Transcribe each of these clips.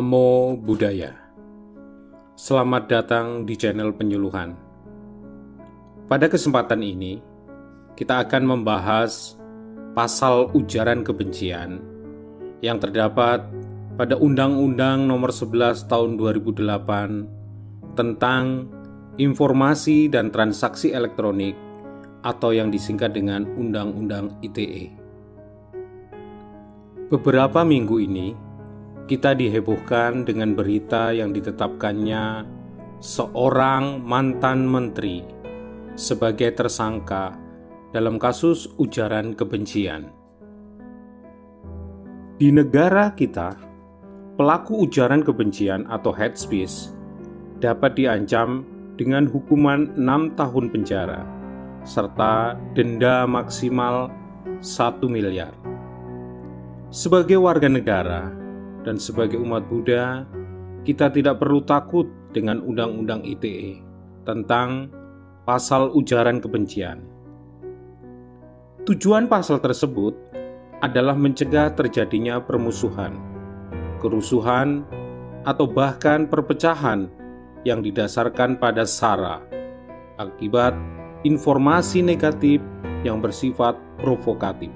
Namo Buddhaya. Selamat datang di channel Penyuluhan. Pada kesempatan ini, kita akan membahas pasal ujaran kebencian yang terdapat pada Undang-Undang Nomor 11 Tahun 2008 tentang Informasi dan Transaksi Elektronik atau yang disingkat dengan Undang-Undang ITE. Beberapa minggu ini, kita dihebohkan dengan berita yang ditetapkannya seorang mantan menteri sebagai tersangka dalam kasus ujaran kebencian. Di negara kita, pelaku ujaran kebencian atau hate speech dapat diancam dengan hukuman 6 tahun penjara serta denda maksimal 1 miliar. Sebagai warga negara dan sebagai umat Buddha, kita tidak perlu takut dengan Undang-Undang ITE tentang pasal ujaran kebencian. Tujuan pasal tersebut adalah mencegah terjadinya permusuhan, kerusuhan, atau bahkan perpecahan yang didasarkan pada sara akibat informasi negatif yang bersifat provokatif.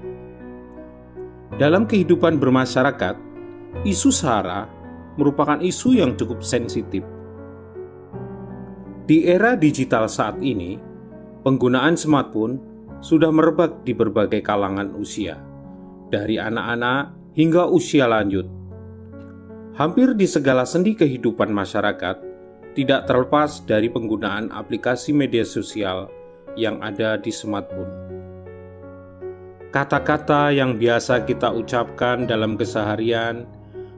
Dalam kehidupan bermasyarakat, isu sara merupakan isu yang cukup sensitif. Di era digital saat ini, penggunaan smartphone sudah merebak di berbagai kalangan usia, dari anak-anak hingga usia lanjut. Hampir di segala sendi kehidupan masyarakat, tidak terlepas dari penggunaan aplikasi media sosial yang ada di smartphone. Kata-kata yang biasa kita ucapkan dalam keseharian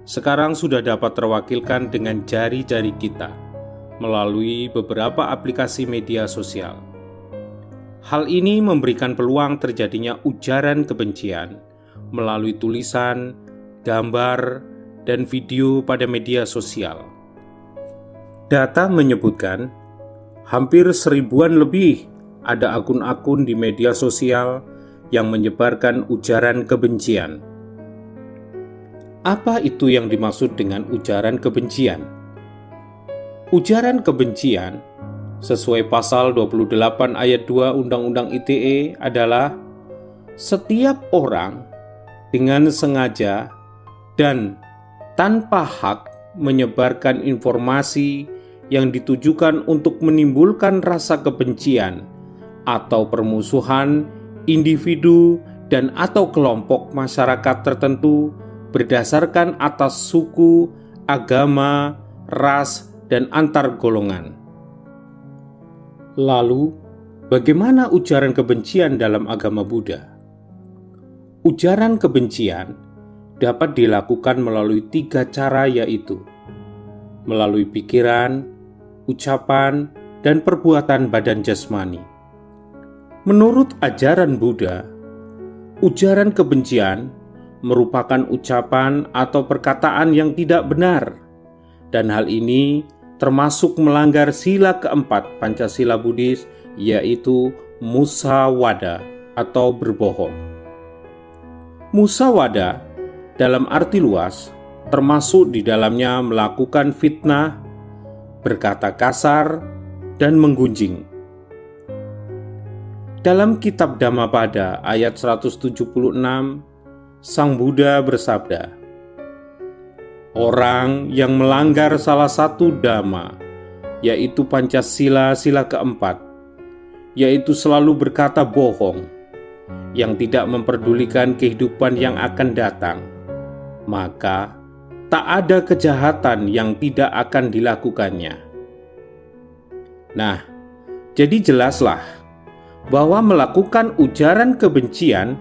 sekarang sudah dapat terwakilkan dengan jari-jari kita melalui beberapa aplikasi media sosial. Hal ini memberikan peluang terjadinya ujaran kebencian melalui tulisan, gambar, dan video pada media sosial. Data menyebutkan hampir 1000-an lebih ada akun-akun di media sosial yang menyebarkan ujaran kebencian. Apa itu yang dimaksud dengan ujaran kebencian? Ujaran kebencian sesuai pasal 28 ayat 2 Undang-Undang ITE adalah setiap orang dengan sengaja dan tanpa hak menyebarkan informasi yang ditujukan untuk menimbulkan rasa kebencian atau permusuhan individu dan atau kelompok masyarakat tertentu berdasarkan atas suku, agama, ras, dan antar golongan. Lalu, bagaimana ujaran kebencian dalam agama Buddha? Ujaran kebencian dapat dilakukan melalui 3 cara, yaitu melalui pikiran, ucapan, dan perbuatan badan jasmani. Menurut ajaran Buddha, ujaran kebencian merupakan ucapan atau perkataan yang tidak benar, dan hal ini termasuk melanggar sila keempat Pancasila Buddhis, yaitu musawada atau berbohong. Musawada dalam arti luas termasuk di dalamnya melakukan fitnah, berkata kasar, dan menggunjing. Dalam kitab Dhammapada ayat 176, Sang Buddha bersabda, orang yang melanggar salah satu dhamma, yaitu Pancasila sila keempat, yaitu selalu berkata bohong, yang tidak memperdulikan kehidupan yang akan datang, maka tak ada kejahatan yang tidak akan dilakukannya. Nah, jadi jelaslah bahwa melakukan ujaran kebencian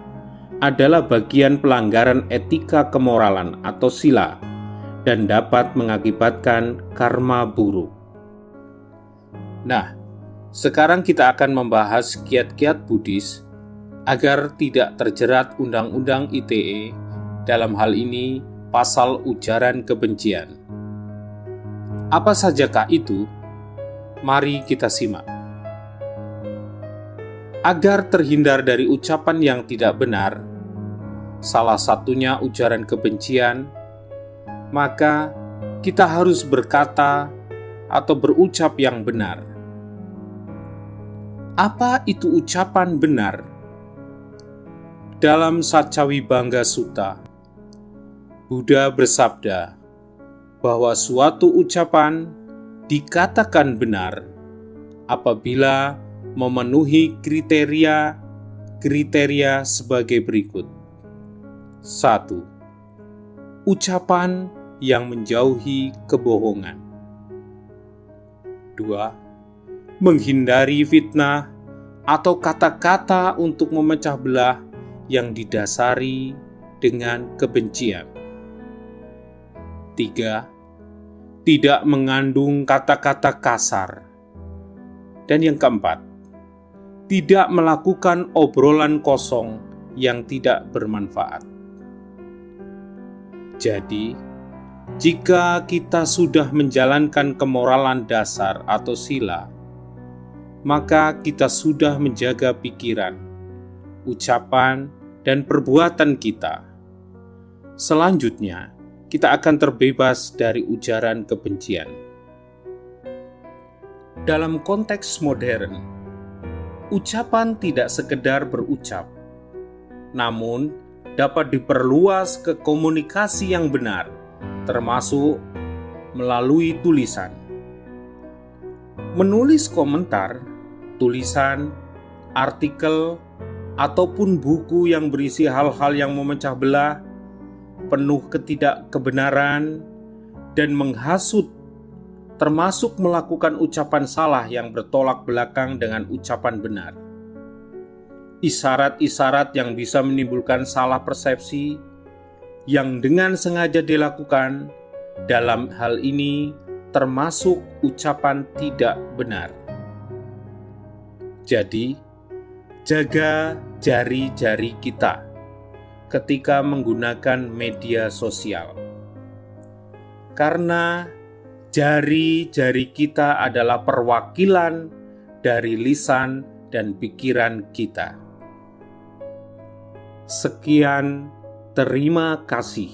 adalah bagian pelanggaran etika kemoralan atau sila dan dapat mengakibatkan karma buruk. Nah, sekarang kita akan membahas kiat-kiat Buddhis agar tidak terjerat Undang-Undang ITE, dalam hal ini pasal ujaran kebencian. Apa sajakah itu? Mari kita simak. Agar terhindar dari ucapan yang tidak benar, salah satunya ujaran kebencian, maka kita harus berkata atau berucap yang benar. Apa itu ucapan benar? Dalam Satcawibangga Sutta, Buddha bersabda bahwa suatu ucapan dikatakan benar apabila memenuhi kriteria sebagai berikut. 1. Ucapan yang menjauhi kebohongan. 2. Menghindari fitnah atau kata-kata untuk memecah belah yang didasari dengan kebencian. 3. Tidak mengandung kata-kata kasar. Dan yang keempat, tidak melakukan obrolan kosong yang tidak bermanfaat. Jadi, jika kita sudah menjalankan kemoralan dasar atau sila, maka kita sudah menjaga pikiran, ucapan, dan perbuatan kita. Selanjutnya, kita akan terbebas dari ujaran kebencian. Dalam konteks modern, ucapan tidak sekedar berucap, namun dapat diperluas ke komunikasi yang benar, termasuk melalui tulisan. Menulis komentar, tulisan, artikel, ataupun buku yang berisi hal-hal yang memecah belah, penuh ketidakkebenaran, dan menghasut, termasuk melakukan ucapan salah yang bertolak belakang dengan ucapan benar. Isyarat-isyarat yang bisa menimbulkan salah persepsi yang dengan sengaja dilakukan, dalam hal ini termasuk ucapan tidak benar. Jadi, jaga jari-jari kita ketika menggunakan media sosial. Karena jari-jari kita adalah perwakilan dari lisan dan pikiran kita. Sekian, terima kasih.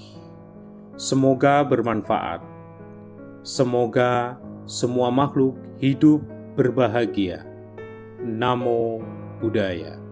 Semoga bermanfaat. Semoga semua makhluk hidup berbahagia. Namo Buddhaya.